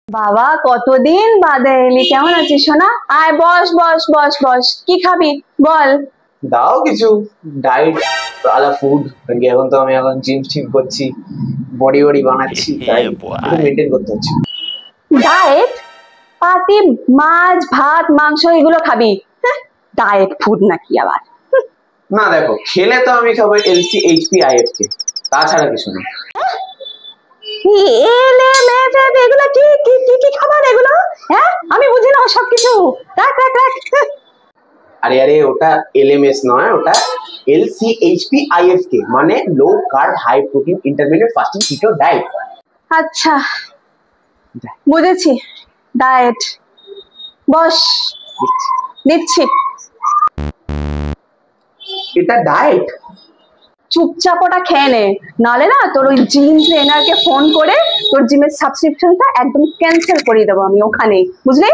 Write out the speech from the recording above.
বাবা কতদিন বাদে এলি, কেমন আছিস সোনা? আয় বস বস বস বস, কি খাবি বল। দাও কিছু ডায়েট আলা ফুড। এখন তো আমি জিম টিম করছি, বডি বডি বানাচ্ছি, তাই একটু মেনটেন করতে হচ্ছে। ডায়েট? পাতি মাছ ভাত মাংস এগুলো খাবি? ডায়েট ফুড নাকি আবার? না দেখো, খেলে তো আমি খাবো এলসি এইচপি আইএফকে, তাছাড়া কিছু না। এগুলো কি কি কি কি খাবার এগুলো? হ্যাঁ আমি বুঝি না সব কিছু। রাখ রাখ রাখ। আরে আরে, ওটা এলএমএস নয়, ওটা এলসি এইচপি আইএফকে, মানে low carb high protein intermediate fasting keto diet. আচ্ছা বুঝেছি, ডায়েট। বস দিচ্ছি। এটা ডায়েট? চুপচাপ ওটা খেয়ে নে, নালে না তোর ওই জিম ট্রেনারকে ফোন করে তোর জিমের সাবস্ক্রিপশনটা একদম ক্যান্সেল করে দেবো আমি ওখানেই, বুঝলি?